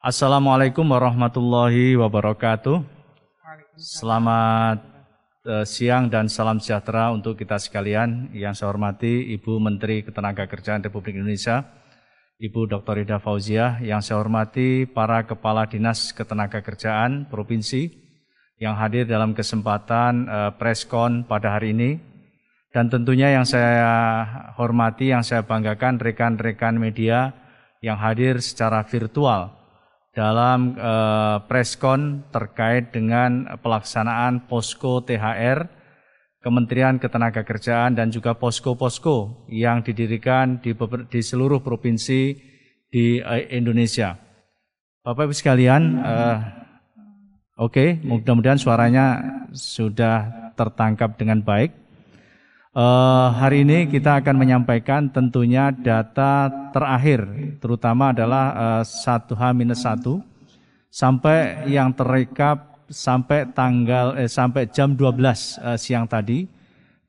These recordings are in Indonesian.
Assalamualaikum warahmatullahi wabarakatuh. Selamat siang dan salam sejahtera untuk kita sekalian. Yang saya hormati Ibu Menteri Ketenagakerjaan Republik Indonesia, Ibu Dr. Ida Fauziah. Yang saya hormati para Kepala Dinas Ketenagakerjaan Provinsi yang hadir dalam kesempatan preskon pada hari ini. Dan tentunya yang saya hormati, yang saya banggakan rekan-rekan media yang hadir secara virtual dalam preskon terkait dengan pelaksanaan posko THR Kementerian Ketenagakerjaan dan juga posko-posko yang didirikan di seluruh provinsi di Indonesia. Bapak Ibu sekalian, mudah-mudahan suaranya sudah tertangkap dengan baik. Hari ini kita akan menyampaikan tentunya data terakhir, terutama adalah 1H-1 sampai yang terekap sampai sampai jam 12 siang tadi,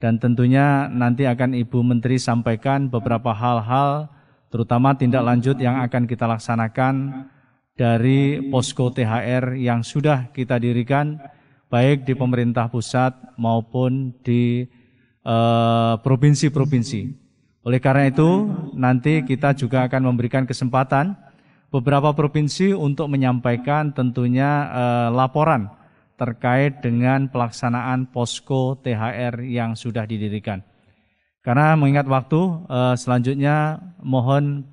dan tentunya nanti akan Ibu Menteri sampaikan beberapa hal-hal, terutama tindak lanjut yang akan kita laksanakan dari posko THR yang sudah kita dirikan baik di pemerintah pusat maupun di provinsi-provinsi. Oleh karena itu, nanti kita juga akan memberikan kesempatan beberapa provinsi untuk menyampaikan tentunya laporan terkait dengan pelaksanaan posko THR yang sudah didirikan. Karena mengingat waktu, selanjutnya mohon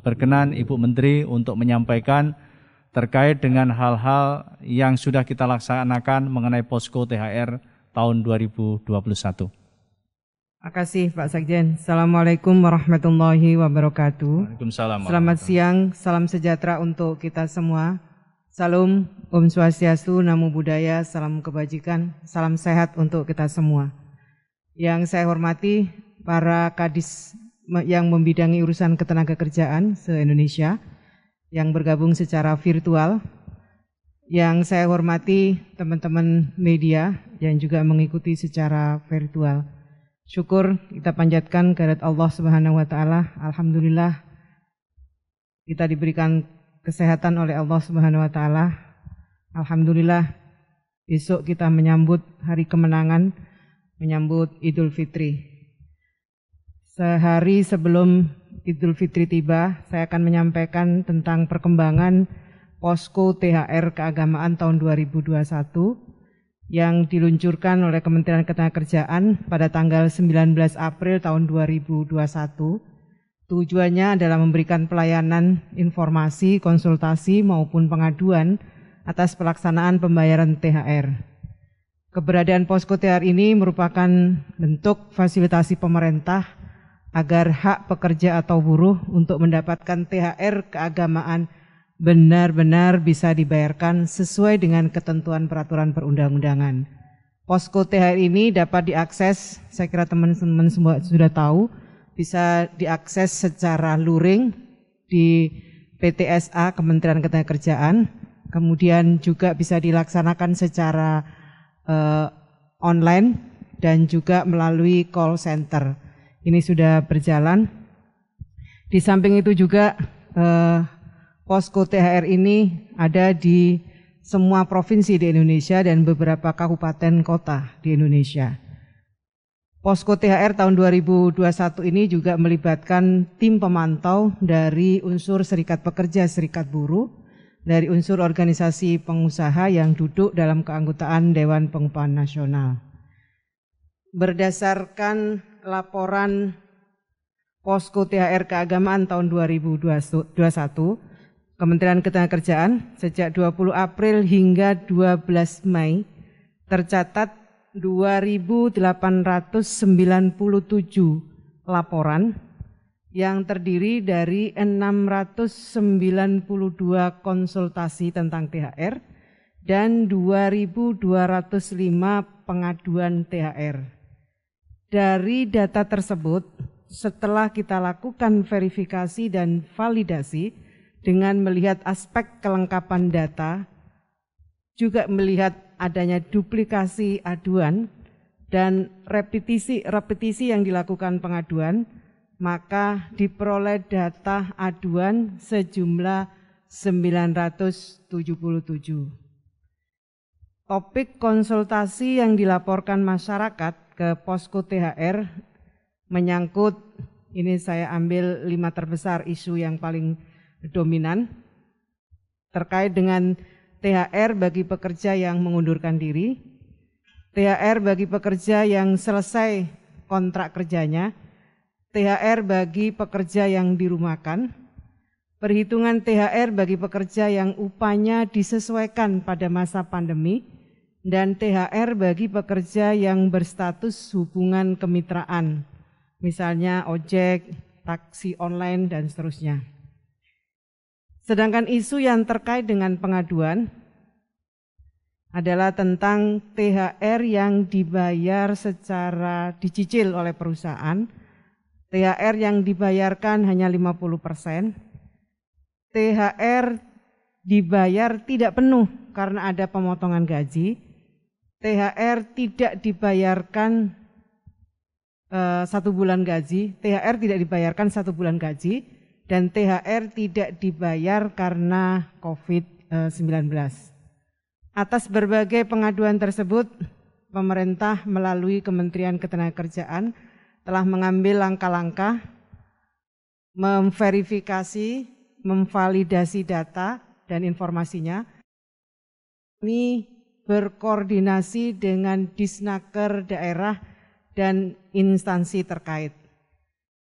berkenan Ibu Menteri untuk menyampaikan terkait dengan hal-hal yang sudah kita laksanakan mengenai posko THR tahun 2021. Terima kasih Pak Sekjen. Assalamualaikum warahmatullahi wabarakatuh. Waalaikumsalam. Selamat siang, salam sejahtera untuk kita semua. Salam Om Swastiastu, Namo Buddhaya, salam kebajikan, salam sehat untuk kita semua. Yang saya hormati para kadis yang membidangi urusan ketenagakerjaan se-Indonesia yang bergabung secara virtual. Yang saya hormati teman-teman media yang juga mengikuti secara virtual. Syukur kita panjatkan kehadirat Allah Subhanahu wa taala. Alhamdulillah kita diberikan kesehatan oleh Allah Subhanahu wa taala. Alhamdulillah besok kita menyambut hari kemenangan, menyambut Idul Fitri. Sehari sebelum Idul Fitri tiba, saya akan menyampaikan tentang perkembangan posko THR keagamaan tahun 2021 yang diluncurkan oleh Kementerian Ketenagakerjaan pada tanggal 19 April tahun 2021. Tujuannya adalah memberikan pelayanan informasi, konsultasi maupun pengaduan atas pelaksanaan pembayaran THR. Keberadaan posko THR ini merupakan bentuk fasilitasi pemerintah agar hak pekerja atau buruh untuk mendapatkan THR keagamaan benar-benar bisa dibayarkan sesuai dengan ketentuan peraturan perundang-undangan. Posko THR ini dapat diakses, saya kira teman-teman semua sudah tahu, bisa diakses secara luring di PTSA Kementerian Ketenagakerjaan, kemudian juga bisa dilaksanakan secara online dan juga melalui call center. Ini sudah berjalan. Di samping itu juga posko THR ini ada di semua provinsi di Indonesia dan beberapa kabupaten kota di Indonesia. Posko THR tahun 2021 ini juga melibatkan tim pemantau dari unsur serikat pekerja, serikat buruh, dari unsur organisasi pengusaha yang duduk dalam keanggotaan Dewan Pengupahan Nasional. Berdasarkan laporan posko THR keagamaan tahun 2021, Kementerian Ketenagakerjaan sejak 20 April hingga 12 Mei tercatat 2.897 laporan yang terdiri dari 692 konsultasi tentang THR dan 2.205 pengaduan THR. Dari data tersebut, setelah kita lakukan verifikasi dan validasi, dengan melihat aspek kelengkapan data, juga melihat adanya duplikasi aduan dan repetisi yang dilakukan pengaduan, maka diperoleh data aduan sejumlah Topik konsultasi yang dilaporkan masyarakat ke Posko THR menyangkut, ini saya ambil 5 terbesar isu yang paling dominan, terkait dengan THR bagi pekerja yang mengundurkan diri, THR bagi pekerja yang selesai kontrak kerjanya, THR bagi pekerja yang dirumahkan, perhitungan THR bagi pekerja yang upahnya disesuaikan pada masa pandemi, dan THR bagi pekerja yang berstatus hubungan kemitraan, misalnya ojek, taksi online, dan seterusnya. Sedangkan isu yang terkait dengan pengaduan adalah tentang THR yang dibayar secara dicicil oleh perusahaan, THR yang dibayarkan hanya 50%, THR dibayar tidak penuh karena ada pemotongan gaji, THR tidak dibayarkan 1 bulan gaji, THR tidak dibayarkan 1 bulan gaji, dan THR tidak dibayar karena COVID-19. Atas berbagai pengaduan tersebut, pemerintah melalui Kementerian Ketenagakerjaan telah mengambil langkah-langkah memverifikasi, memvalidasi data dan informasinya. Ini berkoordinasi dengan Disnaker daerah dan instansi terkait,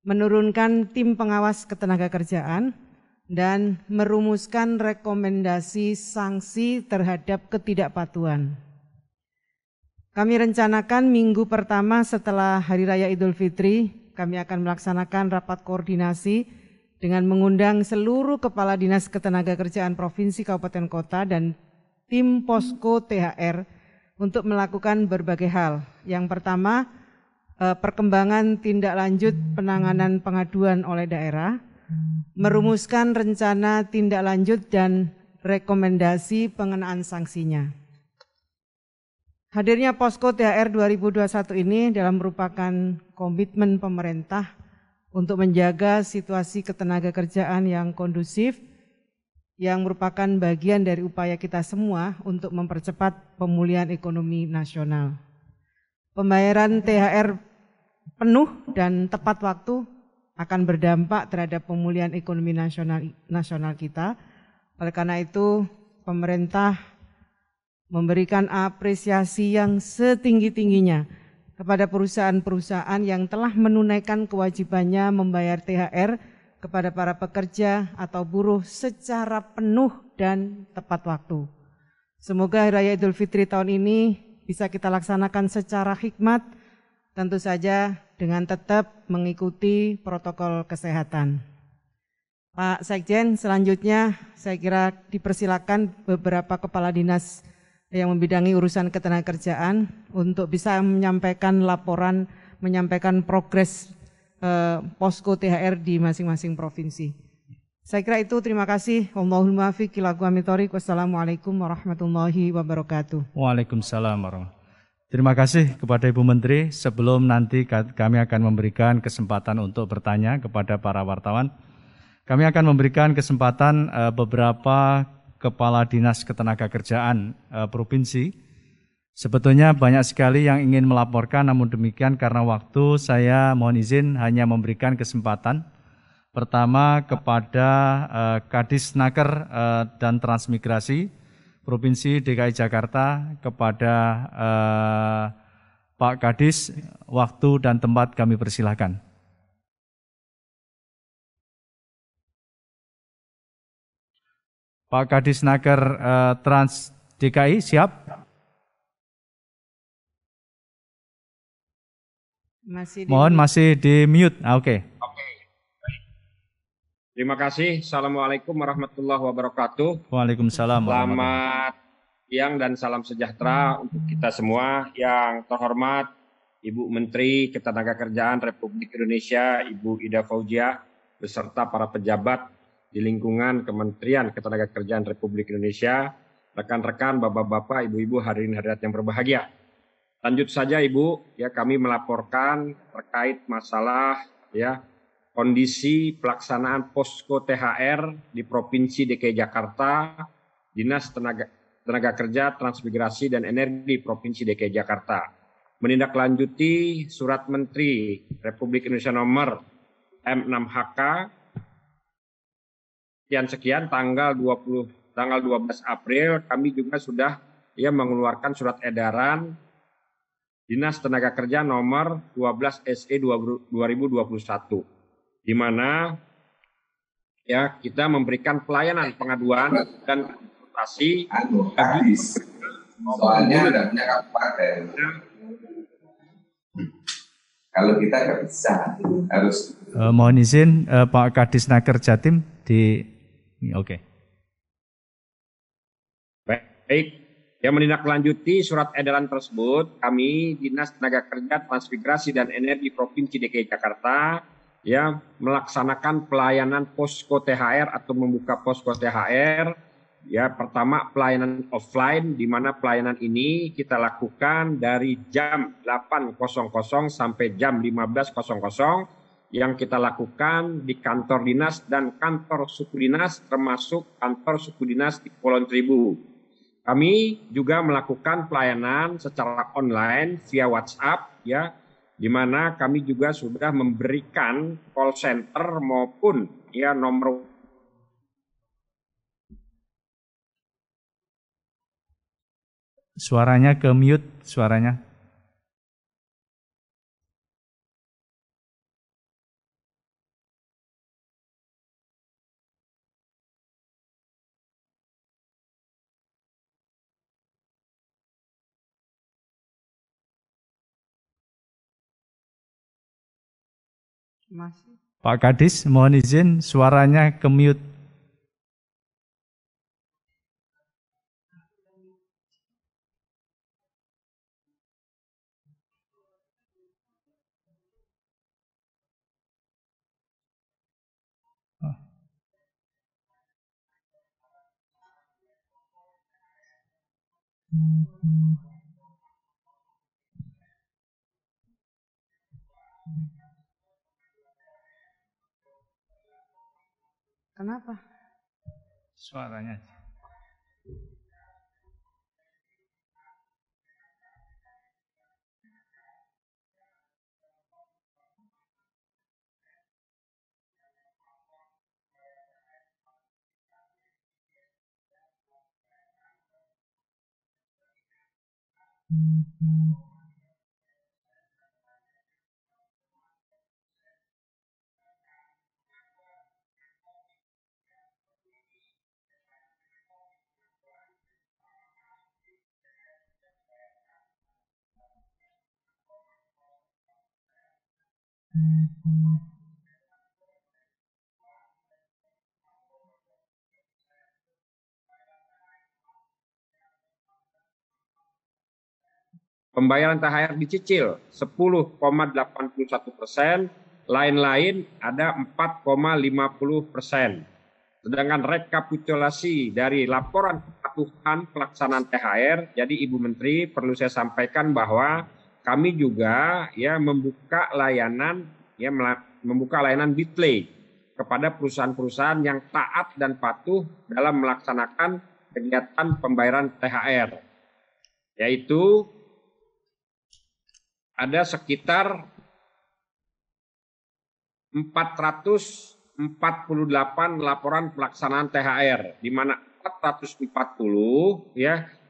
menurunkan tim pengawas ketenagakerjaan, dan merumuskan rekomendasi sanksi terhadap ketidakpatuhan. Kami rencanakan minggu pertama setelah Hari Raya Idul Fitri, kami akan melaksanakan rapat koordinasi dengan mengundang seluruh Kepala Dinas Ketenagakerjaan Provinsi, Kabupaten, Kota, dan tim Posko THR untuk melakukan berbagai hal. Yang pertama, perkembangan tindak lanjut penanganan pengaduan oleh daerah, merumuskan rencana tindak lanjut dan rekomendasi pengenaan sanksinya. Hadirnya Posko THR 2021 ini dalam merupakan komitmen pemerintah untuk menjaga situasi ketenagakerjaan yang kondusif, yang merupakan bagian dari upaya kita semua untuk mempercepat pemulihan ekonomi nasional. Pembayaran THR penuh dan tepat waktu akan berdampak terhadap pemulihan ekonomi nasional kita. Oleh karena itu, pemerintah memberikan apresiasi yang setinggi-tingginya kepada perusahaan-perusahaan yang telah menunaikan kewajibannya membayar THR kepada para pekerja atau buruh secara penuh dan tepat waktu. Semoga Hari Raya Idul Fitri tahun ini bisa kita laksanakan secara hikmat, tentu saja dengan tetap mengikuti protokol kesehatan. Pak Sekjen, selanjutnya saya kira dipersilakan beberapa kepala dinas yang membidangi urusan ketenagakerjaan untuk bisa menyampaikan laporan, menyampaikan progres Posko THR di masing-masing provinsi. Saya kira itu, terima kasih. Allahumma fiq ila aqwamit thoriq. Wassalamualaikum warahmatullahi wabarakatuh. Waalaikumsalam warahmatullahi. Terima kasih kepada Ibu Menteri. Sebelum nanti kami akan memberikan kesempatan untuk bertanya kepada para wartawan, kami akan memberikan kesempatan beberapa kepala dinas ketenagakerjaan provinsi. Sebetulnya banyak sekali yang ingin melaporkan, namun demikian karena waktu saya mohon izin hanya memberikan kesempatan. Pertama kepada Kadisnaker dan Transmigrasi Provinsi DKI Jakarta, kepada Pak Kadis, waktu dan tempat kami persilahkan. Pak Kadisnaker Trans DKI siap? Masih di mute. Oke. Terima kasih. Assalamualaikum warahmatullahi wabarakatuh. Waalaikumsalam. Selamat siang dan salam sejahtera untuk kita semua. Yang terhormat Ibu Menteri Ketenagakerjaan Republik Indonesia, Ibu Ida Fauziah, beserta para pejabat di lingkungan Kementerian Ketenagakerjaan Republik Indonesia, rekan-rekan, bapak-bapak, ibu-ibu, hadirin hadirat yang berbahagia. Lanjut saja Ibu, ya kami melaporkan terkait masalah ya kondisi pelaksanaan posko THR di Provinsi DKI Jakarta, Dinas Tenaga Kerja, Transmigrasi, dan Energi Provinsi DKI Jakarta. Menindaklanjuti Surat Menteri Republik Indonesia nomor M6HK sekian tanggal 12 April kami juga sudah mengeluarkan surat edaran Dinas Tenaga Kerja nomor 12 SE 2021, di mana kita memberikan pelayanan pengaduan dan konsultasi bagi soalnya tidak punya kabupaten. Kalau kita nggak bisa, harus. Mohon izin Pak Kadisnaker Jatim oke. Baik, yang menindaklanjuti surat edaran tersebut, kami Dinas Tenaga Kerja, Transmigrasi, dan Energi Provinsi DKI Jakarta melaksanakan pelayanan posko THR atau membuka posko THR. Pertama pelayanan offline, di mana pelayanan ini kita lakukan dari jam 8.00 sampai jam 15.00 yang kita lakukan di kantor dinas dan kantor suku dinas, termasuk kantor suku dinas di Kepulauan Seribu. Kami juga melakukan pelayanan secara online via WhatsApp, di mana kami juga sudah memberikan call center maupun nomor. Suaranya ke mute, suaranya. Masih. Pak Kadis, mohon izin suaranya ke mute. Kenapa? Suaranya. Pembayaran THR dicicil 10,81%, lain-lain ada 4,50%. Sedangkan rekapitulasi dari laporan kepatuhan pelaksanaan THR, jadi Ibu Menteri perlu saya sampaikan bahwa kami juga membuka layanan Bitlay kepada perusahaan-perusahaan yang taat dan patuh dalam melaksanakan kegiatan pembayaran THR, yaitu ada sekitar 448 laporan pelaksanaan THR, di mana 440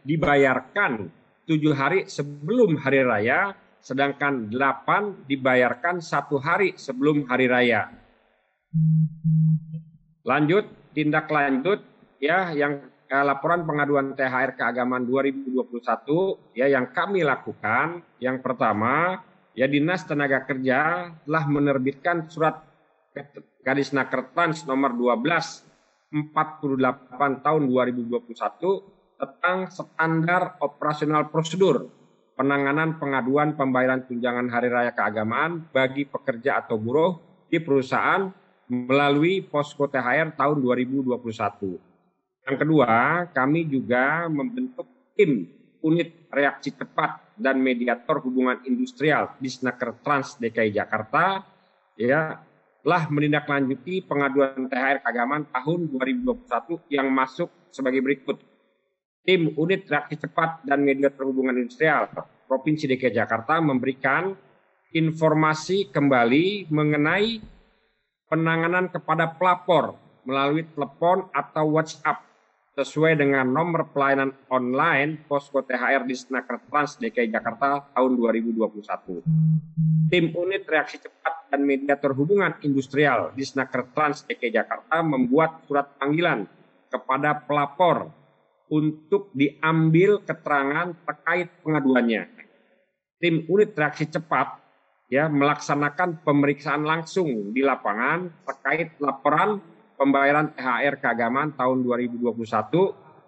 dibayarkan 7 hari sebelum hari raya, sedangkan 8 dibayarkan 1 hari sebelum hari raya. Lanjut, tindak lanjut yang laporan pengaduan THR keagamaan 2021 yang kami lakukan. Yang pertama, Dinas Tenaga Kerja telah menerbitkan surat Kadisnaker Trans nomor 1248 tahun 2021 tentang standar operasional prosedur penanganan pengaduan pembayaran tunjangan hari raya keagamaan bagi pekerja atau buruh di perusahaan melalui posko THR tahun 2021. Yang kedua, kami juga membentuk tim unit reaksi cepat dan mediator hubungan industrial Disnaker Trans DKI Jakarta telah menindaklanjuti pengaduan THR keagamaan tahun 2021 yang masuk sebagai berikut. Tim Unit Reaksi Cepat dan Media Perhubungan Industrial Provinsi DKI Jakarta memberikan informasi kembali mengenai penanganan kepada pelapor melalui telepon atau WhatsApp sesuai dengan nomor pelayanan online Posko THR di Snaker Trans DKI Jakarta tahun 2021. Tim Unit Reaksi Cepat dan Mediator Hubungan Industrial di Snaker Trans DKI Jakarta membuat surat panggilan kepada pelapor untuk diambil keterangan terkait pengaduannya. Tim Unit Reaksi Cepat melaksanakan pemeriksaan langsung di lapangan terkait laporan pembayaran THR keagamaan tahun 2021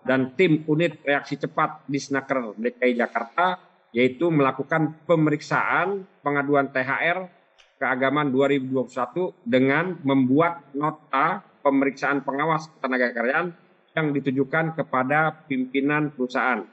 dan tim Unit Reaksi Cepat di Snaker DKI Jakarta yaitu melakukan pemeriksaan pengaduan THR keagamaan 2021 dengan membuat nota pemeriksaan pengawas ketenagakerjaan yang ditujukan kepada pimpinan perusahaan.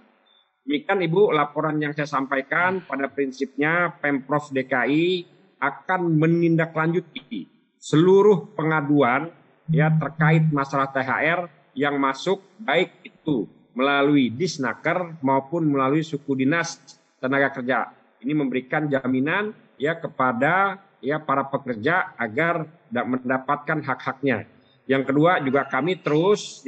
Demikian Ibu laporan yang saya sampaikan. Pada prinsipnya Pemprov DKI akan menindaklanjuti seluruh pengaduan terkait masalah THR yang masuk baik itu melalui Disnaker maupun melalui suku dinas tenaga kerja. Ini memberikan jaminan kepada para pekerja agar mendapatkan hak-haknya. Yang kedua juga kami terus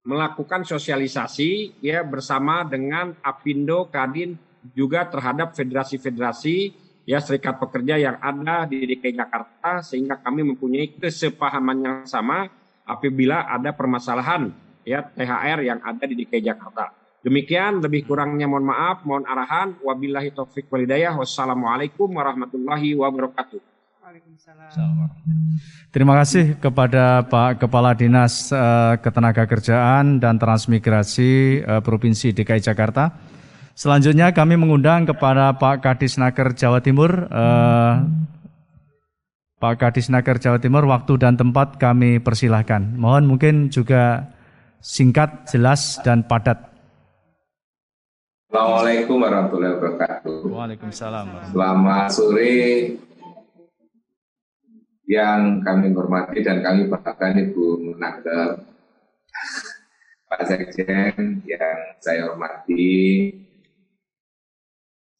melakukan sosialisasi bersama dengan Apindo, Kadin juga terhadap federasi-federasi serikat pekerja yang ada di DKI Jakarta sehingga kami mempunyai kesepahaman yang sama apabila ada permasalahan THR yang ada di DKI Jakarta. Demikian, lebih kurangnya mohon maaf, mohon arahan. Wabillahi taufik wal hidayah. Wassalamualaikum warahmatullahi wabarakatuh. Terima kasih kepada Pak Kepala Dinas Ketenagakerjaan dan Transmigrasi Provinsi DKI Jakarta. Selanjutnya kami mengundang kepada Pak Kadisnaker Jawa Timur. Pak Kadisnaker Jawa Timur, waktu dan tempat kami persilahkan. Mohon mungkin juga singkat, jelas, dan padat. Assalamualaikum warahmatullahi wabarakatuh. Waalaikumsalam. Selamat sore yang kami hormati dan kami banggakan Ibu Menaker, Pak Sekjen yang saya hormati,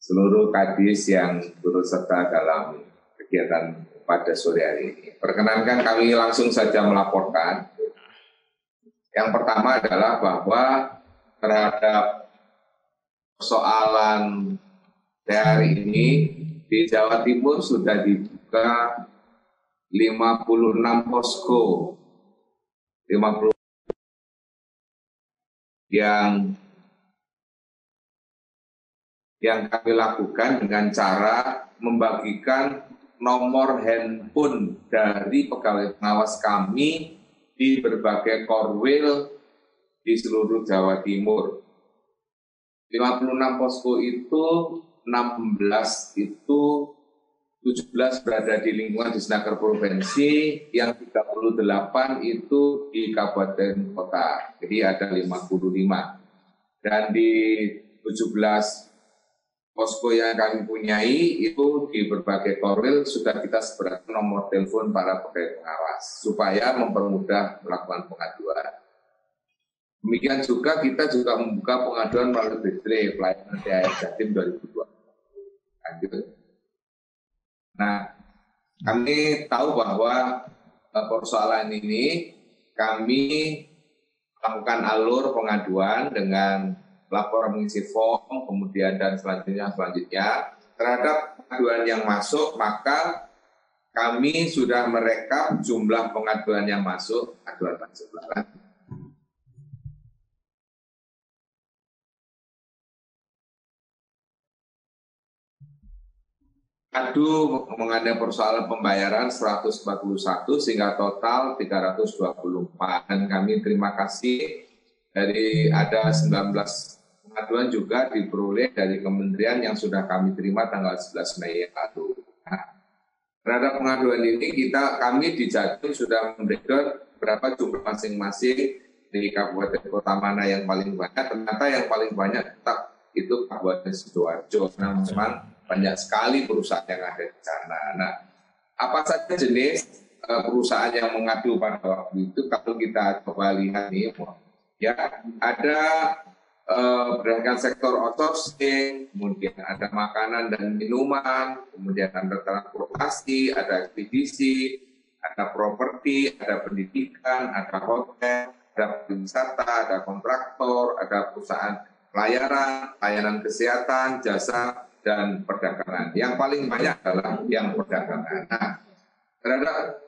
seluruh kadis yang turut serta dalam kegiatan pada sore hari ini. Perkenankan kami langsung saja melaporkan. Yang pertama adalah bahwa terhadap persoalan hari ini di Jawa Timur sudah dibuka 56 posko 50 yang kami lakukan dengan cara membagikan nomor handphone dari pegawai pengawas kami di berbagai korwil di seluruh Jawa Timur. 56 posko itu 16 itu 17 berada di lingkungan Disnaker Provinsi, yang 38 itu di kabupaten kota, jadi ada 55. Dan di 17 posko yang kami punyai itu di berbagai korwil sudah kita sebarkan nomor telepon para pegawai pengawas supaya mempermudah melakukan pengaduan. Demikian juga kita juga membuka pengaduan melalui BSRE pelayanan THR Jatim 2020. Lanjut. Nah, kami tahu bahwa persoalan ini kami lakukan alur pengaduan dengan lapor mengisi form, kemudian dan selanjutnya terhadap pengaduan yang masuk, maka kami sudah merekap jumlah pengaduan yang masuk. Aduan Pak sebelah. Mengenai persoalan pembayaran 141 sehingga total 324, dan kami terima kasih dari ada 19 pengaduan juga diperoleh dari kementerian yang sudah kami terima tanggal 11 Mei lalu. Nah, terhadap pengaduan ini kami di Jatim sudah memberikan berapa jumlah masing-masing di kabupaten kota mana yang paling banyak. Ternyata yang paling banyak tetap itu Kabupaten Sidoarjo. Nah, memang banyak sekali perusahaan yang ada di sana. Nah, apa saja jenis perusahaan yang mengadu pada waktu itu? Kalau kita coba lihat nih, ya ada berdasarkan sektor outsourcing, kemudian ada makanan dan minuman, kemudian ada transportasi, ada ekspedisi, ada properti, ada pendidikan, ada hotel, ada wisata, ada kontraktor, ada perusahaan pelayaran, layanan kesehatan, jasa, dan perdagangan. Yang paling banyak adalah yang perdagangan. Nah, terhadap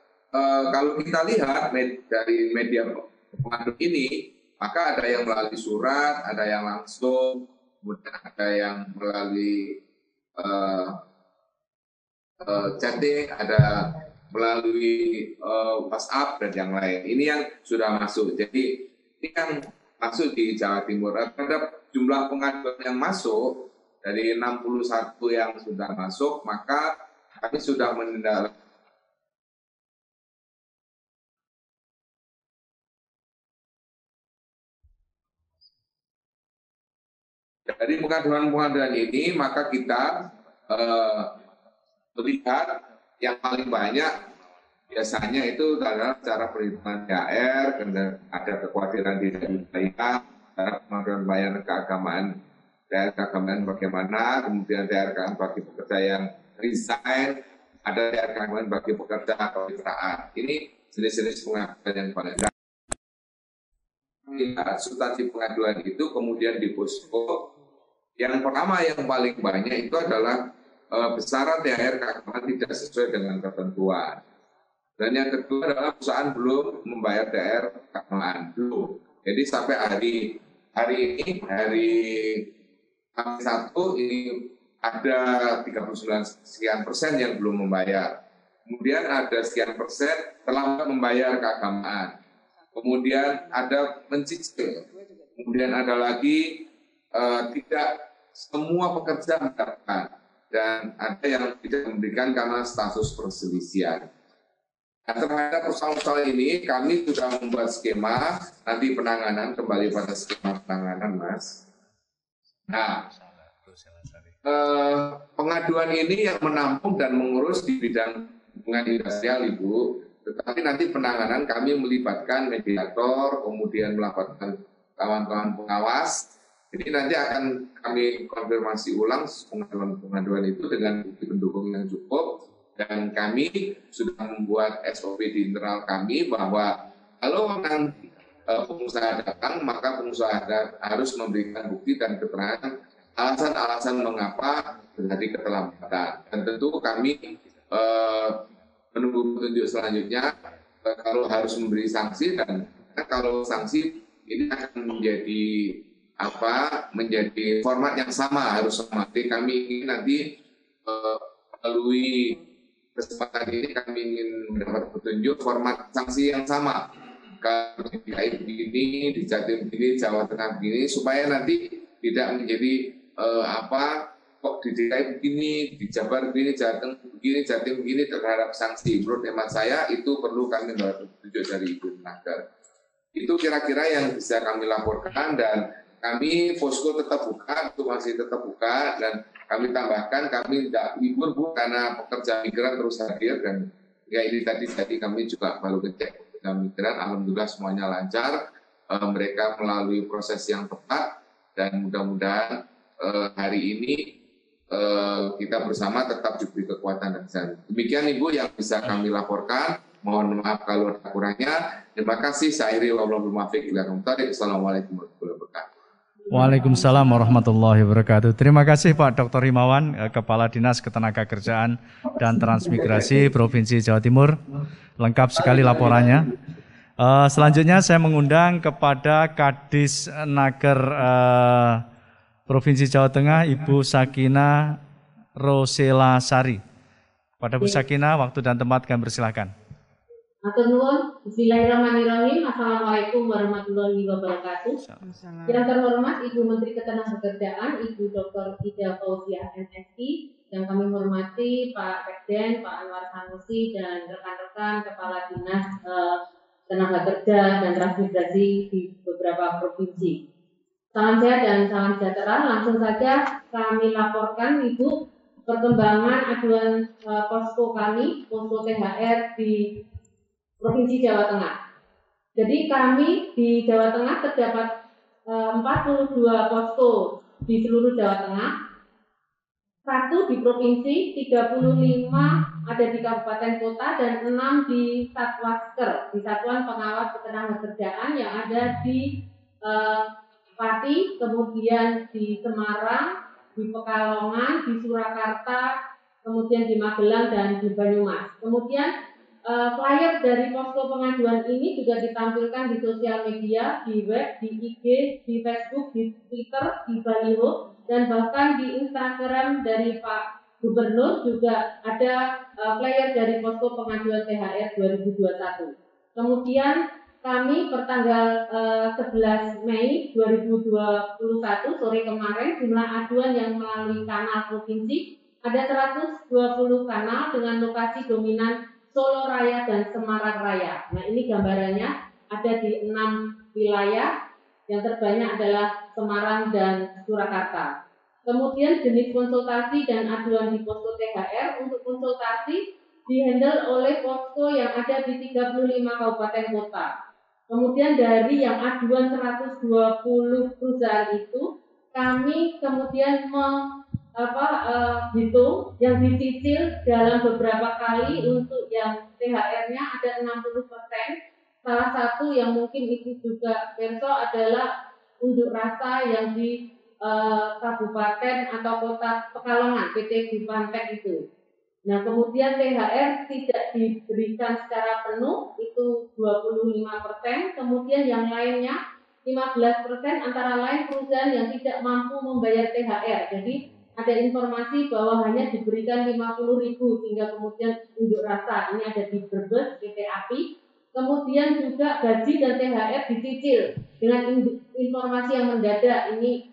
kalau kita lihat dari media pengadu ini, maka ada yang melalui surat, ada yang langsung, kemudian ada yang melalui chatting, ada melalui WhatsApp dan yang lain. Ini yang sudah masuk. Jadi ini yang masuk di Jawa Timur. Terhadap jumlah pengaduan yang masuk dari 61 yang sudah masuk, maka kami sudah menindaklanjuti. Dari pengaduan-pengaduan ini, maka kita melihat yang paling banyak biasanya itu adalah cara perhitungan THR, ada kekhawatiran tidak dibayar, cara pengaduan bayaran keagamaan, THR keagamaan bagaimana, kemudian THR keagamaan bagi pekerja yang resign, ada THR keagamaan bagi pekerja kewirausahaan. Ini jenis-jenis pengaduan yang paling banyak. Substansi pengaduan itu kemudian di posko. Yang pertama yang paling banyak itu adalah besaran THR keagamaan tidak sesuai dengan ketentuan. Dan yang kedua adalah perusahaan belum membayar THR keagamaan belum. Jadi sampai hari ini, hari Kamis 1 ini ada 39 sekian persen yang belum membayar. Kemudian ada sekian persen telah membayar keagamaan. Kemudian ada mencicil. Kemudian ada lagi tidak semua pekerja mendapatkan, dan ada yang tidak memberikan karena status perselisihan. Nah, terhadap persoalan ini kami sudah membuat skema nanti penanganan, kembali pada skema penanganan, Mas. Nah, pengaduan ini yang menampung dan mengurus di bidang hubungan industrial, Ibu. Tetapi nanti penanganan kami melibatkan mediator, kemudian melaporkan kawan-kawan pengawas. Jadi nanti akan kami konfirmasi ulang pengaduan itu dengan bukti pendukung yang cukup, dan kami sudah membuat SOP di internal kami bahwa kalau nanti pengusaha datang, maka pengusaha harus memberikan bukti dan keterangan alasan-alasan mengapa terjadi keterlambatan. Dan tentu kami menunggu petunjuk selanjutnya kalau harus memberi sanksi, dan kalau sanksi ini akan menjadi format yang sama, harus sama. Jadi kami ingin nanti melalui kesempatan ini kami ingin mendapat petunjuk format sanksi yang sama. Kalau di DKI begini, di Jatim begini, Jawa Tengah begini, supaya nanti tidak menjadi kok di DKI begini, di Jabar begini, Jatim begini terhadap sanksi. Menurut hemat saya itu perlu kami mendapat petunjuk dari Ibu Tenaga. Itu kira-kira yang bisa kami laporkan, dan kami posko tetap buka, itu masih tetap buka, dan kami tambahkan kami tidak libur Bu, karena pekerja migran terus hadir, dan ya ini tadi kami juga baru ngecek pekerja migran, alhamdulillah semuanya lancar, mereka melalui proses yang tepat, dan mudah-mudahan hari ini kita bersama tetap diberi kekuatan dan kesehatan. Demikian Ibu yang bisa kami laporkan. Mohon maaf kalau ada kurangnya. Terima kasih. Saya akhiri wabillahi taufiq wal hidayah. Assalamualaikum warahmatullahi wabarakatuh. Waalaikumsalam warahmatullahi wabarakatuh. Terima kasih Pak Dr. Himawan, Kepala Dinas Ketenagakerjaan dan Transmigrasi Provinsi Jawa Timur. Lengkap sekali laporannya. Selanjutnya saya mengundang kepada Kadis Naker Provinsi Jawa Tengah, Ibu Sakina Rosela Sari. Pada Bu Sakina, waktu dan tempat kami persilahkan. Matur nuwun. Bismillahirrahmanirrahim. Assalamualaikum warahmatullahi wabarakatuh. Yang terhormat Ibu Menteri Ketenagakerjaan, Ibu Dr. Ida Fauziah MSI, yang kami hormati Pak Sekden, Pak Anwar Sanusi, dan rekan-rekan Kepala Dinas Tenaga Kerja dan Transmigrasi di beberapa provinsi. Salam sehat dan salam sejahtera. Langsung saja kami laporkan Ibu perkembangan aduan posko kami, posko THR di Provinsi Jawa Tengah. Jadi kami di Jawa Tengah terdapat 42 posko di seluruh Jawa Tengah, 1 di provinsi, 35 ada di kabupaten kota, dan 6 di Satwasker, di Satuan Pengawas Ketenagakerjaan yang ada di Pati, kemudian di Semarang, di Pekalongan, di Surakarta, kemudian di Magelang, dan di Banyumas. Kemudian flyer dari posko pengaduan ini juga ditampilkan di sosial media, di web, di IG, di Facebook, di Twitter, di baliho, dan bahkan di Instagram dari Pak Gubernur juga ada flyer dari posko pengaduan THR 2021. Kemudian kami pertanggal 11 Mei 2021 sore kemarin, jumlah aduan yang melalui kanal provinsi ada 120 kanal dengan lokasi dominan Solo Raya dan Semarang Raya. Nah, ini gambarannya ada di 6 wilayah, yang terbanyak adalah Semarang dan Surakarta. Kemudian jenis konsultasi dan aduan di posko THR. Untuk konsultasi dihandle oleh posko yang ada di 35 kabupaten kota. Kemudian dari yang aduan 120 perusahaan itu, kami kemudian hitung yang dicicil dalam beberapa kali. Untuk yang THR-nya ada 60%. Salah satu yang mungkin itu juga perso adalah unjuk rasa yang di kabupaten atau kota Pekalongan, PT Bipantek itu. Nah, kemudian THR tidak diberikan secara penuh, itu 25%. Kemudian yang lainnya 15%, antara lain perusahaan yang tidak mampu membayar THR. Jadi ada informasi bahwa hanya diberikan 50.000, sehingga kemudian unjuk rasa. Ini ada di Brebes, PT API. Kemudian juga gaji dan THR dicicil dengan informasi yang mendadak. Ini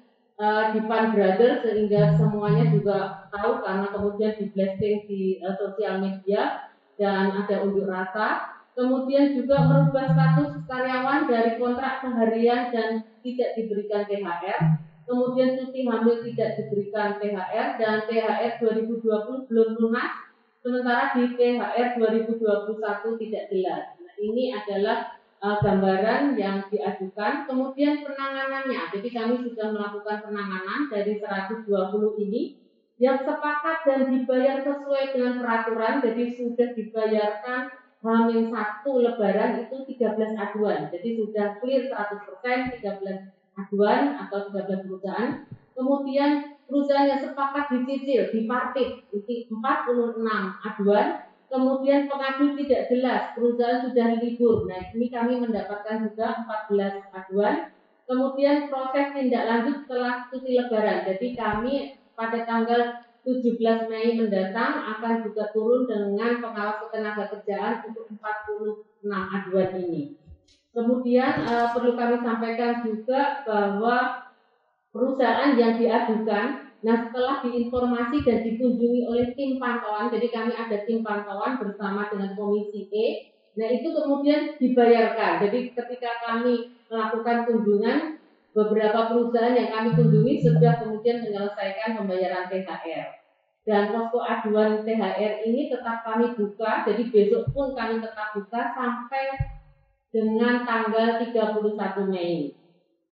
di Pan Brothers, sehingga semuanya juga tahu karena kemudian di blasting di sosial media dan ada unjuk rasa. Kemudian juga merubah status karyawan dari kontrak seharian dan tidak diberikan THR. Kemudian cuti hamil tidak diberikan THR, dan THR 2020 belum lunas, sementara di THR 2021 tidak jelas. Nah, ini adalah gambaran yang diajukan. Kemudian penanganannya, jadi kami sudah melakukan penanganan dari 120 ini yang sepakat dan dibayar sesuai dengan peraturan. Jadi sudah dibayarkan H-1 Lebaran itu 13 aduan, jadi sudah clear 100%, 13 aduan atau 13 perusahaan. Kemudian perusahaan yang sepakat dicicil, dipartit, itu 46 aduan. Kemudian pengadu tidak jelas, perusahaan sudah libur. Nah, ini kami mendapatkan juga 14 aduan. Kemudian proses tindak lanjut setelah cuti Lebaran. Jadi kami pada tanggal 17 Mei mendatang akan juga turun dengan pengawas ketenagakerjaan untuk 46 aduan ini. Kemudian perlu kami sampaikan juga bahwa perusahaan yang diadukan, nah setelah diinformasi dan dikunjungi oleh tim pantauan, jadi kami ada tim pantauan bersama dengan Komisi E, nah itu kemudian dibayarkan. Jadi ketika kami melakukan kunjungan, beberapa perusahaan yang kami kunjungi sudah kemudian menyelesaikan pembayaran THR. Dan posko aduan THR ini tetap kami buka, jadi besok pun kami tetap buka sampai dengan tanggal 31 Mei.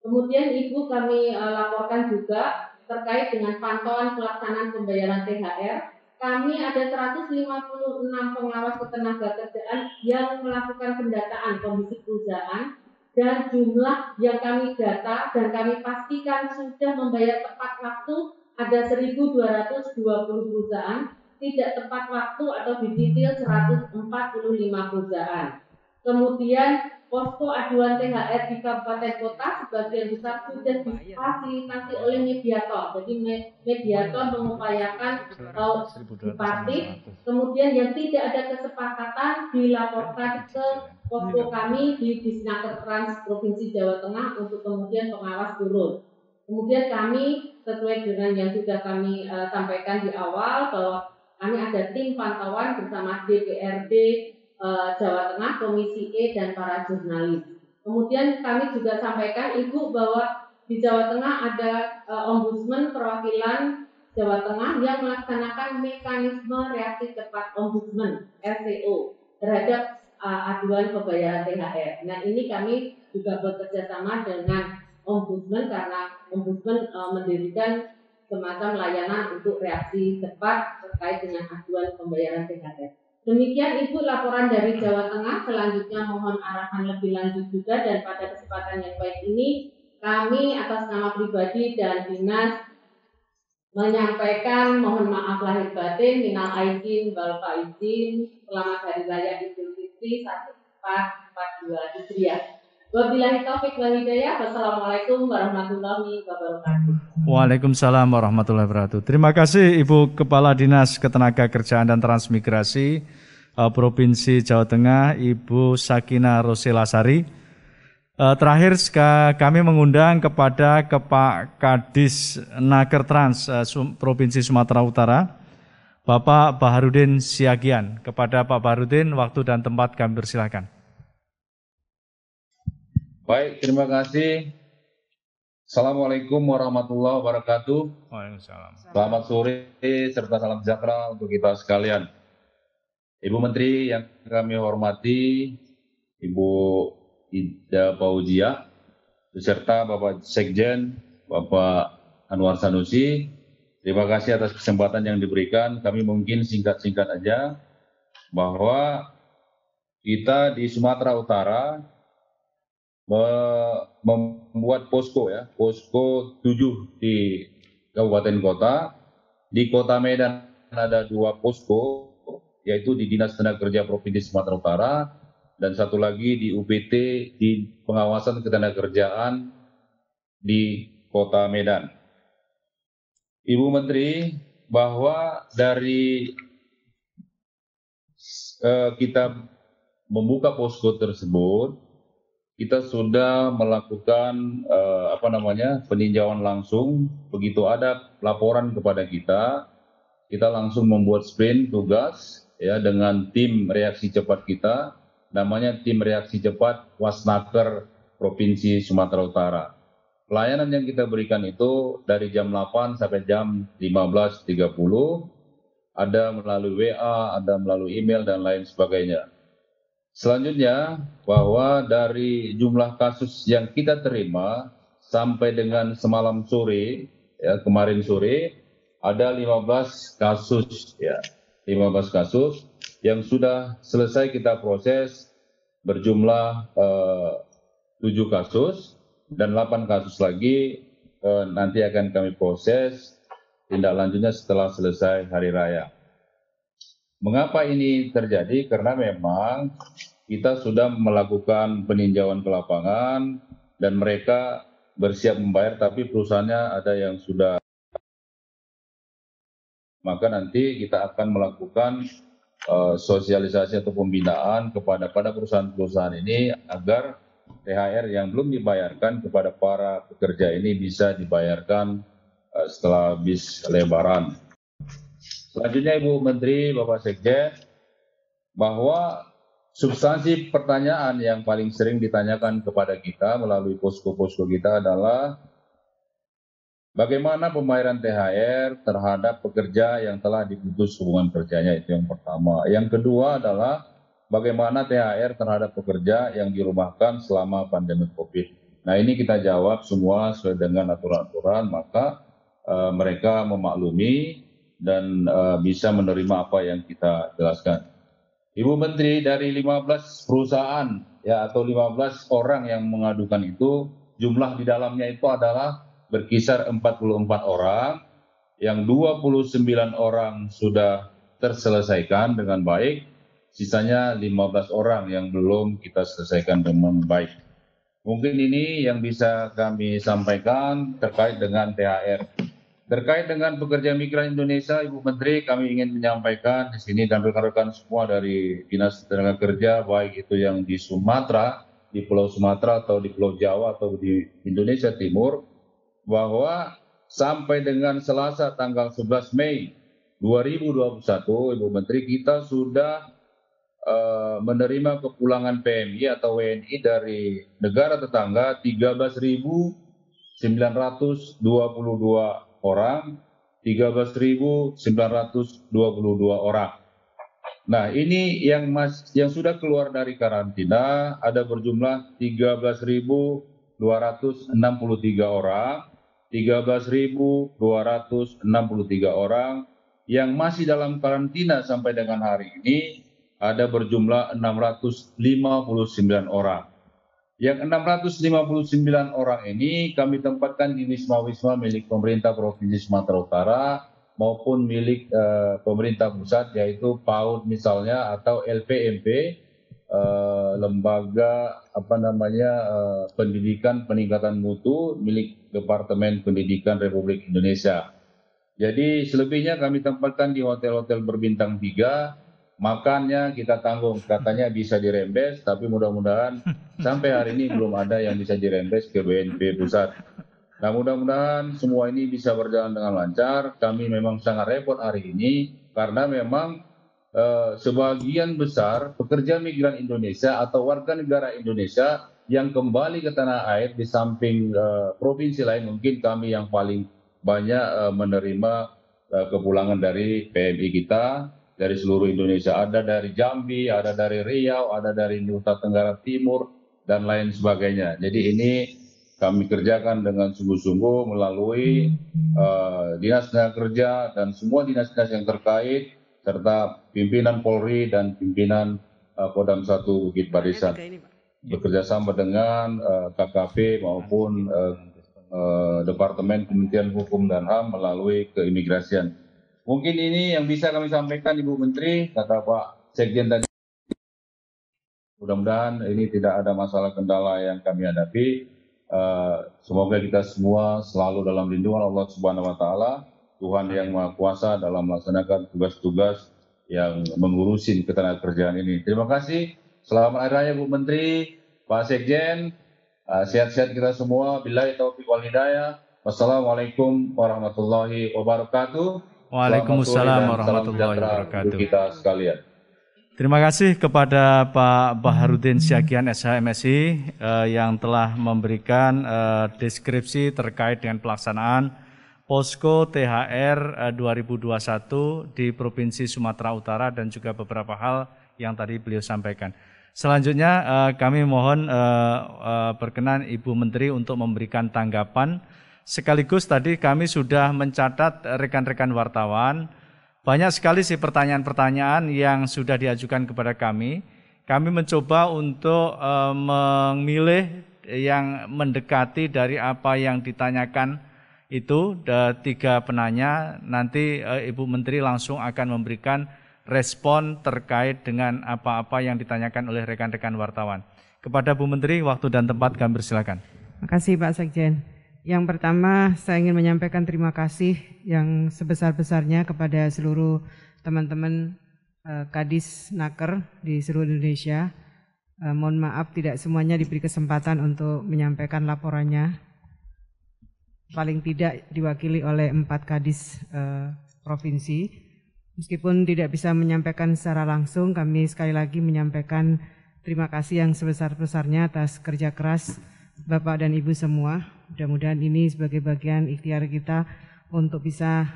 Kemudian Ibu kami laporkan juga terkait dengan pantauan pelaksanaan pembayaran THR. Kami ada 156 pengawas ketenagakerjaan yang melakukan pendataan kondisi perusahaan, dan jumlah yang kami data dan kami pastikan sudah membayar tepat waktu ada 1.220 perusahaan, tidak tepat waktu atau dicicil 145 perusahaan. Kemudian posko aduan THR di kabupaten kota sebagian besar sudah difasilitasi oleh mediator. Jadi mediator mengupayakan dipartit. Kemudian yang tidak ada kesepakatan dilaporkan ke posko kami di Disnaker Trans Provinsi Jawa Tengah untuk kemudian pengawas turun. Kemudian kami sesuai dengan yang sudah kami sampaikan di awal bahwa kami ada tim pantauan bersama DPRD Jawa Tengah, Komisi E, dan para jurnalis. Kemudian kami juga sampaikan Ibu bahwa di Jawa Tengah ada ombudsman perwakilan Jawa Tengah yang melaksanakan mekanisme reaksi cepat Ombudsman (RCO) terhadap aduan pembayaran THR. Nah, ini kami juga bekerja sama dengan Ombudsman karena Ombudsman mendirikan semacam layanan untuk reaksi cepat terkait dengan aduan pembayaran THR. Demikian Ibu laporan dari Jawa Tengah. Selanjutnya mohon arahan lebih lanjut juga, dan pada kesempatan yang baik ini kami atas nama pribadi dan dinas menyampaikan mohon maaf lahir batin, minal aidin wal faizin, selamat hari raya Idul Fitri 1442 Hijriah. Wabillahi taufik wal hidayah. Wassalamualaikum warahmatullahi wabarakatuh. Waalaikumsalam warahmatullahi wabarakatuh. Terima kasih Ibu Kepala Dinas Ketenagakerjaan dan Transmigrasi Provinsi Jawa Tengah, Ibu Sakinah Roselasari. Terakhir kami mengundang kepada Pak Kadis Nakertrans Provinsi Sumatera Utara, Bapak Baharudin Siagian. Kepada Pak Baharudin, waktu dan tempat kami persilakan. Baik, terima kasih. Assalamualaikum warahmatullahi wabarakatuh. Waalaikumsalam. Selamat sore serta salam sejahtera untuk kita sekalian. Ibu Menteri yang kami hormati, Ibu Ida Fauzia, beserta Bapak Sekjen, Bapak Anwar Sanusi. Terima kasih atas kesempatan yang diberikan. Kami mungkin singkat-singkat aja bahwa kita di Sumatera Utara membuat posko posko 7 di kabupaten kota. Di Kota Medan ada 2 posko, yaitu di Dinas Tenaga Kerja Provinsi Sumatera Utara, dan satu lagi di UPT di pengawasan ketenagakerjaan di Kota Medan. Ibu Menteri, bahwa dari kita membuka posko tersebut, kita sudah melakukan peninjauan langsung. Begitu ada laporan kepada kita langsung membuat sprint tugas dengan tim reaksi cepat kita. Namanya tim reaksi cepat Wasnaker Provinsi Sumatera Utara. Pelayanan yang kita berikan itu dari jam 8 sampai jam 15.30, ada melalui WA, ada melalui email, dan lain sebagainya. Selanjutnya, bahwa dari jumlah kasus yang kita terima sampai dengan semalam sore, kemarin sore, ada 15 kasus, 15 kasus yang sudah selesai kita proses, berjumlah 7 kasus, dan 8 kasus lagi nanti akan kami proses tindak lanjutnya setelah selesai hari raya. Mengapa ini terjadi? Karena memang kita sudah melakukan peninjauan ke lapangan dan mereka bersiap membayar, tapi perusahaannya ada yang sudah. Maka nanti kita akan melakukan sosialisasi atau pembinaan kepada perusahaan-perusahaan ini agar THR yang belum dibayarkan kepada para pekerja ini bisa dibayarkan setelah habis Lebaran. Selanjutnya Ibu Menteri, Bapak Sekjen, bahwa substansi pertanyaan yang paling sering ditanyakan kepada kita melalui posko-posko kita adalah bagaimana pembayaran THR terhadap pekerja yang telah diputus hubungan kerjanya, itu yang pertama. Yang kedua adalah bagaimana THR terhadap pekerja yang dirumahkan selama pandemi COVID. Nah, ini kita jawab semua sesuai dengan aturan-aturan, maka mereka memaklumi dan bisa menerima apa yang kita jelaskan. Ibu Menteri, dari 15 perusahaan atau 15 orang yang mengadukan itu, jumlah di dalamnya itu adalah berkisar 44 orang, yang 29 orang sudah terselesaikan dengan baik, sisanya 15 orang yang belum kita selesaikan dengan baik. Mungkin ini yang bisa kami sampaikan terkait dengan THR. Terkait dengan pekerja migran Indonesia, Ibu Menteri, kami ingin menyampaikan di sini dan rekan-rekan semua dari Dinas Tenaga Kerja, baik itu yang di Sumatera, di Pulau Sumatera atau di Pulau Jawa atau di Indonesia Timur, bahwa sampai dengan Selasa tanggal 11 Mei 2021, Ibu Menteri, kita sudah menerima kepulangan PMI atau WNI dari negara tetangga 13.922 orang 13.922 orang. Nah, ini yang sudah keluar dari karantina ada berjumlah 13.263 orang, 13.263 orang yang masih dalam karantina sampai dengan hari ini ada berjumlah 659 orang. Yang 659 orang ini kami tempatkan di wisma-wisma milik pemerintah Provinsi Sumatera Utara maupun milik pemerintah pusat, yaitu PAUD misalnya atau LPMP, lembaga pendidikan peningkatan mutu milik Departemen Pendidikan Republik Indonesia. Jadi selebihnya kami tempatkan di hotel-hotel berbintang 3, makannya kita tanggung, katanya bisa dirembes, tapi mudah-mudahan sampai hari ini belum ada yang bisa dirembes ke BNP Pusat. Nah, mudah-mudahan semua ini bisa berjalan dengan lancar. Kami memang sangat repot hari ini karena memang sebagian besar pekerja migran Indonesia atau warga negara Indonesia yang kembali ke tanah air di samping provinsi lain, mungkin kami yang paling banyak menerima kepulangan dari PMI kita dari seluruh Indonesia. Ada dari Jambi, ada dari Riau, ada dari Nusa Tenggara Timur, dan lain sebagainya. Jadi ini kami kerjakan dengan sungguh-sungguh melalui Dinas Tenaga Kerja dan semua dinas-dinas yang terkait, serta pimpinan Polri dan pimpinan Kodam 1 Bukit Barisan. Bekerjasama dengan KKP maupun Departemen Kementerian Hukum dan HAM melalui keimigrasian. Mungkin ini yang bisa kami sampaikan, Ibu Menteri, kata Pak Sekjen tadi. Mudah-mudahan ini tidak ada masalah kendala yang kami hadapi. Semoga kita semua selalu dalam lindungan Allah Subhanahu wa Ta'ala, Tuhan yang Maha Kuasa dalam melaksanakan tugas-tugas yang mengurusi ketenagakerjaan ini. Terima kasih. Selamat Hari Raya Bu Menteri, Pak Sekjen. Sehat-sehat kita semua. Billahi taufiq wal hidayah. Wassalamualaikum warahmatullahi wabarakatuh. Waalaikumsalam warahmatullahi wabarakatuh. Kita sekalian. Terima kasih kepada Pak Baharudin Syagian SHMSI yang telah memberikan deskripsi terkait dengan pelaksanaan Posko THR 2021 di Provinsi Sumatera Utara dan juga beberapa hal yang tadi beliau sampaikan. Selanjutnya kami mohon berkenan Ibu Menteri untuk memberikan tanggapan. Sekaligus tadi kami sudah mencatat rekan-rekan wartawan, banyak sekali sih pertanyaan-pertanyaan yang sudah diajukan kepada kami. Kami mencoba untuk memilih yang mendekati dari apa yang ditanyakan itu. 3 penanya, nanti Ibu Menteri langsung akan memberikan respon terkait dengan apa-apa yang ditanyakan oleh rekan-rekan wartawan. Kepada Bu Menteri, waktu dan tempat kami persilakan. Terima kasih Pak Sekjen. Yang pertama, saya ingin menyampaikan terima kasih yang sebesar-besarnya kepada seluruh teman-teman Kadis Naker di seluruh Indonesia. Mohon maaf tidak semuanya diberi kesempatan untuk menyampaikan laporannya. Paling tidak diwakili oleh 4 Kadis provinsi. Meskipun tidak bisa menyampaikan secara langsung, kami sekali lagi menyampaikan terima kasih yang sebesar-besarnya atas kerja keras Bapak dan Ibu semua. Mudah-mudahan ini sebagai bagian ikhtiar kita untuk bisa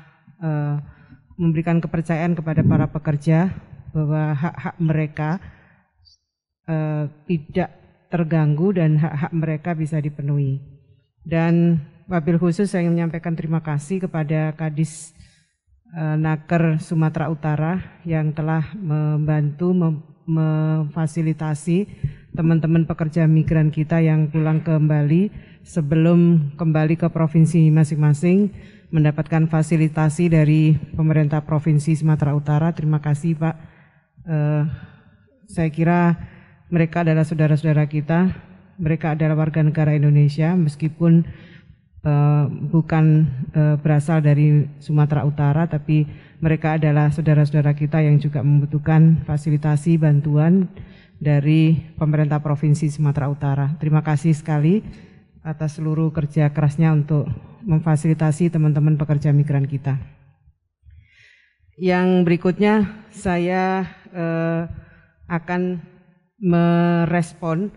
memberikan kepercayaan kepada para pekerja bahwa hak-hak mereka tidak terganggu dan hak-hak mereka bisa dipenuhi. Dan wabil khusus saya ingin menyampaikan terima kasih kepada Kadis Naker Sumatera Utara yang telah membantu memfasilitasi teman-teman pekerja migran kita yang pulang kembali sebelum kembali ke provinsi masing-masing mendapatkan fasilitasi dari pemerintah Provinsi Sumatera Utara. Terima kasih Pak. Saya kira mereka adalah saudara-saudara kita, mereka adalah warga negara Indonesia meskipun bukan berasal dari Sumatera Utara, tapi mereka adalah saudara-saudara kita yang juga membutuhkan fasilitasi bantuan dari pemerintah Provinsi Sumatera Utara. Terima kasih sekali atas seluruh kerja kerasnya untuk memfasilitasi teman-teman pekerja migran kita. Yang berikutnya saya akan merespon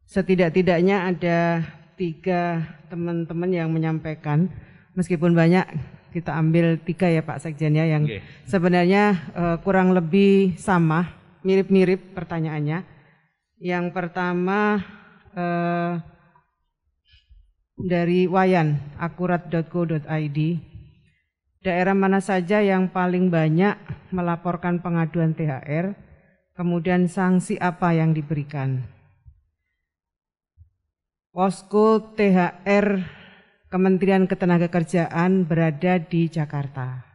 setidak-tidaknya ada 3 teman-teman yang menyampaikan, meskipun banyak kita ambil 3 ya Pak Sekjen ya, yang sebenarnya kurang lebih sama, mirip-mirip pertanyaannya. Yang pertama dari Wayan, akurat.co.id. Daerah mana saja yang paling banyak melaporkan pengaduan THR, kemudian sanksi apa yang diberikan? Posko THR Kementerian Ketenagakerjaan berada di Jakarta.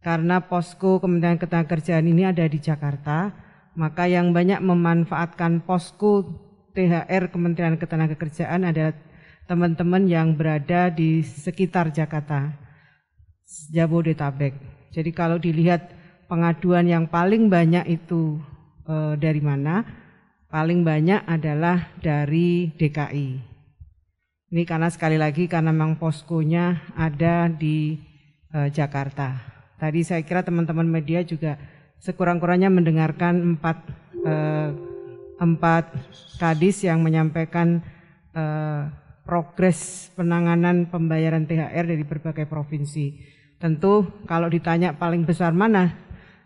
Karena posko Kementerian Ketenagakerjaan ini ada di Jakarta, maka yang banyak memanfaatkan posko THR Kementerian Ketenagakerjaan adalah teman-teman yang berada di sekitar Jakarta, Jabodetabek. Jadi kalau dilihat pengaduan yang paling banyak itu dari mana? Paling banyak adalah dari DKI. Ini karena sekali lagi karena memang poskonya ada di Jakarta. Tadi saya kira teman-teman media juga sekurang-kurangnya mendengarkan 4 kadis yang menyampaikan progres penanganan pembayaran THR dari berbagai provinsi. Tentu kalau ditanya paling besar mana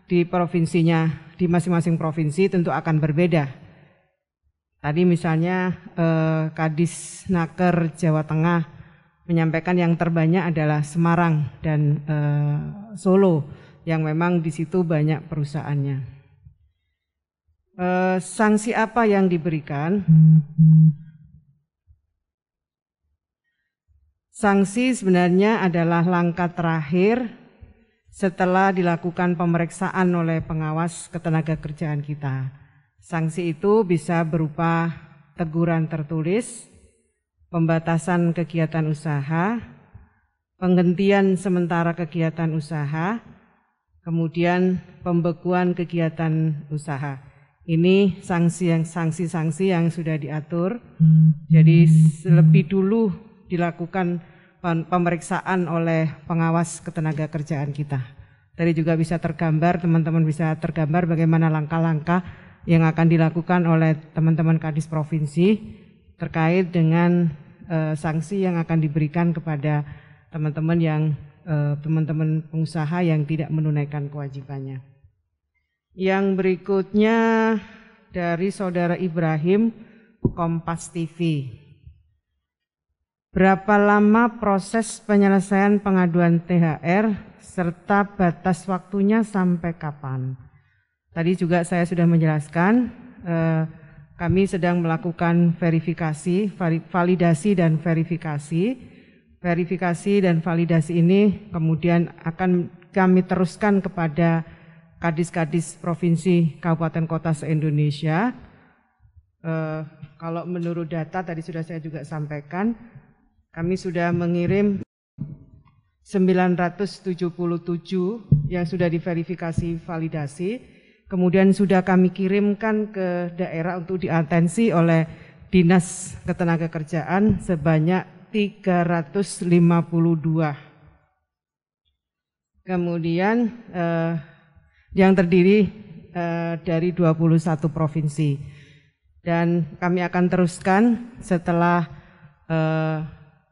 di provinsinya, di masing-masing provinsi tentu akan berbeda. Tadi misalnya Kadis Naker Jawa Tengah menyampaikan yang terbanyak adalah Semarang dan Solo, yang memang di situ banyak perusahaannya. Sanksi apa yang diberikan? Sanksi sebenarnya adalah langkah terakhir setelah dilakukan pemeriksaan oleh pengawas ketenagakerjaan kita. Sanksi itu bisa berupa teguran tertulis, pembatasan kegiatan usaha, penghentian sementara kegiatan usaha, kemudian pembekuan kegiatan usaha. Ini sanksi-sanksi yang sudah diatur. Jadi lebih dulu dilakukan pemeriksaan oleh pengawas ketenagakerjaan kita. Tadi juga bisa tergambar, teman-teman bisa tergambar bagaimana langkah-langkah yang akan dilakukan oleh teman-teman Kadis Provinsi terkait dengan sanksi yang akan diberikan kepada teman-teman pengusaha yang tidak menunaikan kewajibannya. Yang berikutnya dari Saudara Ibrahim, Kompas TV. Berapa lama proses penyelesaian pengaduan THR serta batas waktunya sampai kapan? Tadi juga saya sudah menjelaskan, kami sedang melakukan verifikasi, validasi dan verifikasi. Verifikasi dan validasi ini kemudian akan kami teruskan kepada kadis-kadis provinsi, kabupaten, kota se-Indonesia. Kalau menurut data tadi sudah saya juga sampaikan, kami sudah mengirim 977 yang sudah diverifikasi validasi, kemudian sudah kami kirimkan ke daerah untuk diatensi oleh Dinas Ketenagakerjaan sebanyak 352. Kemudian yang terdiri dari 21 provinsi. Dan kami akan teruskan setelah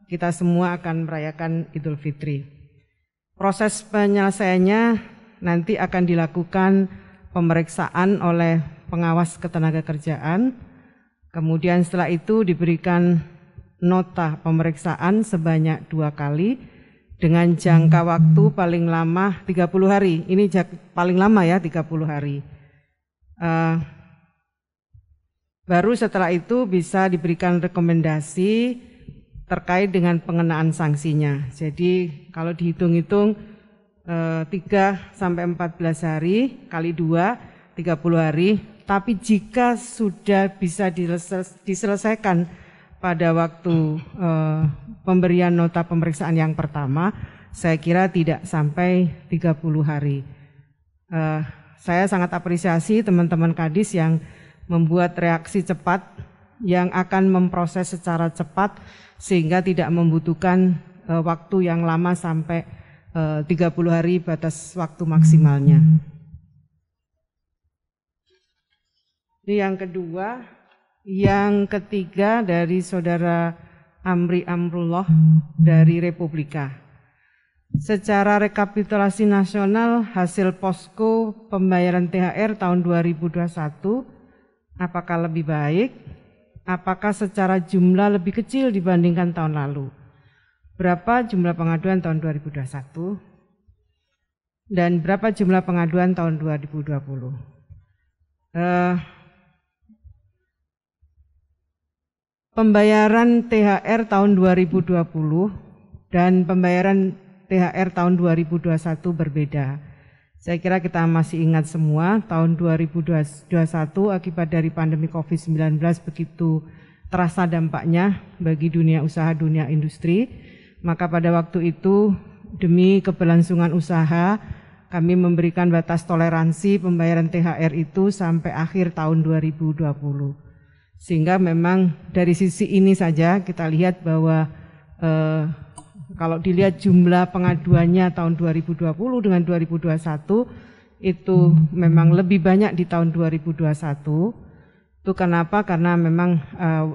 kita semua akan merayakan Idul Fitri. Proses penyelesaiannya nanti akan dilakukan pemeriksaan oleh pengawas ketenagakerjaan. Kemudian setelah itu diberikan nota pemeriksaan sebanyak 2 kali dengan jangka waktu paling lama 30 hari. Ini paling lama ya 30 hari. Baru setelah itu bisa diberikan rekomendasi terkait dengan pengenaan sanksinya. Jadi kalau dihitung-hitung 3 sampai 14 hari kali 2, 30 hari. Tapi jika sudah bisa diselesaikan pada waktu pemberian nota pemeriksaan yang pertama, saya kira tidak sampai 30 hari. Saya sangat apresiasi teman-teman Kadis yang membuat reaksi cepat, yang akan memproses secara cepat sehingga tidak membutuhkan waktu yang lama sampai 30 hari batas waktu maksimalnya. Ini yang kedua. Yang ketiga dari Saudara Amri Amrullah dari Republika. Secara rekapitulasi nasional hasil posko pembayaran THR tahun 2021 apakah lebih baik? Apakah secara jumlah lebih kecil dibandingkan tahun lalu? Berapa jumlah pengaduan tahun 2021? Dan berapa jumlah pengaduan tahun 2020? Pembayaran THR tahun 2020 dan pembayaran THR tahun 2021 berbeda. Saya kira kita masih ingat semua, tahun 2021 akibat dari pandemi COVID-19 begitu terasa dampaknya bagi dunia usaha, dunia industri. Maka pada waktu itu demi keberlangsungan usaha, kami memberikan batas toleransi pembayaran THR itu sampai akhir tahun 2020. Sehingga memang dari sisi ini saja kita lihat bahwa kalau dilihat jumlah pengaduannya tahun 2020 dengan 2021 itu memang lebih banyak di tahun 2021. Itu kenapa? Karena memang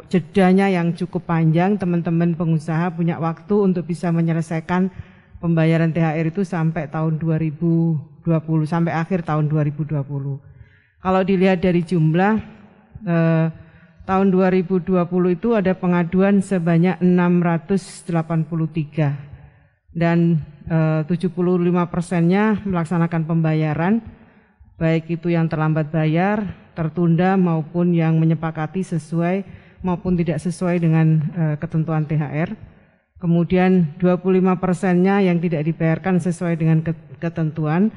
jedanya yang cukup panjang, teman-teman pengusaha punya waktu untuk bisa menyelesaikan pembayaran THR itu sampai tahun 2020, sampai akhir tahun 2020. Kalau dilihat dari jumlah, tahun 2020 itu ada pengaduan sebanyak 683 dan 75%-nya melaksanakan pembayaran, baik itu yang terlambat bayar, tertunda maupun yang menyepakati sesuai maupun tidak sesuai dengan ketentuan THR. Kemudian 25%-nya yang tidak dibayarkan sesuai dengan ketentuan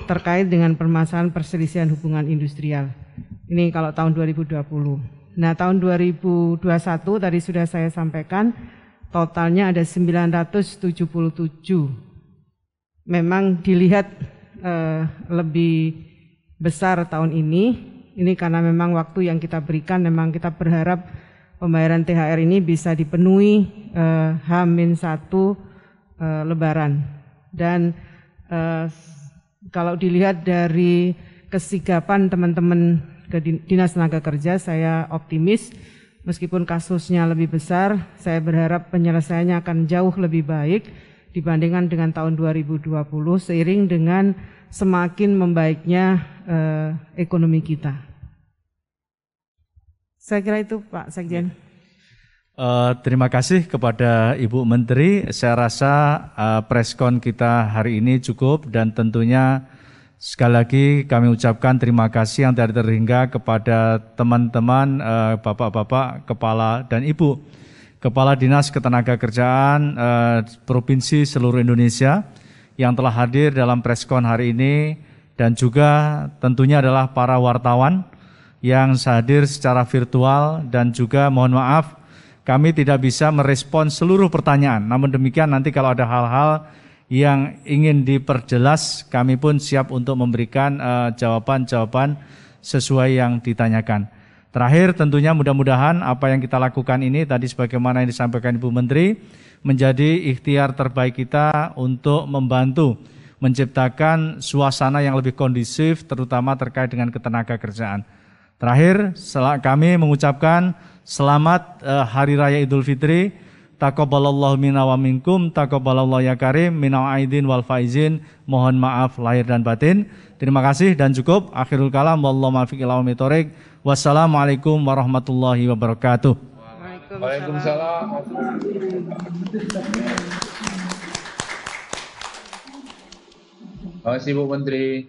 terkait dengan permasalahan perselisihan hubungan industrial. Ini kalau tahun 2020. Nah, tahun 2021 tadi sudah saya sampaikan totalnya ada 977. Memang dilihat lebih besar tahun ini karena memang waktu yang kita berikan, memang kita berharap pembayaran THR ini bisa dipenuhi H-1 Lebaran. Dan kalau dilihat dari kesigapan teman-teman ke Dinas Tenaga Kerja, saya optimis meskipun kasusnya lebih besar, saya berharap penyelesaiannya akan jauh lebih baik dibandingkan dengan tahun 2020 seiring dengan semakin membaiknya ekonomi kita. Saya kira itu Pak Sekjen. Terima kasih kepada Ibu Menteri. Saya rasa preskon kita hari ini cukup dan tentunya sekali lagi kami ucapkan terima kasih yang tidak terhingga kepada teman-teman Bapak-Bapak, Kepala dan Ibu Kepala Dinas Ketenagakerjaan Provinsi seluruh Indonesia yang telah hadir dalam preskon hari ini dan juga tentunya adalah para wartawan yang hadir secara virtual dan juga mohon maaf kami tidak bisa merespon seluruh pertanyaan. Namun demikian nanti kalau ada hal-hal yang ingin diperjelas, kami pun siap untuk memberikan jawaban-jawaban sesuai yang ditanyakan. Terakhir tentunya mudah-mudahan apa yang kita lakukan ini tadi sebagaimana yang disampaikan Ibu Menteri menjadi ikhtiar terbaik kita untuk membantu menciptakan suasana yang lebih kondusif terutama terkait dengan ketenagakerjaan. Terakhir kami mengucapkan selamat Hari Raya Idul Fitri. Taqabbalallahu minna wa minkum, taqabbalallahu ya karim, minal aidin wal faizin, mohon maaf lahir dan batin. Terima kasih dan cukup. Akhirul kalam, wallahu muwaffiq ila aqwamit thoriq. Wassalamualaikum warahmatullahi wabarakatuh. Waalaikumsalam. Terima kasih Bu Menteri.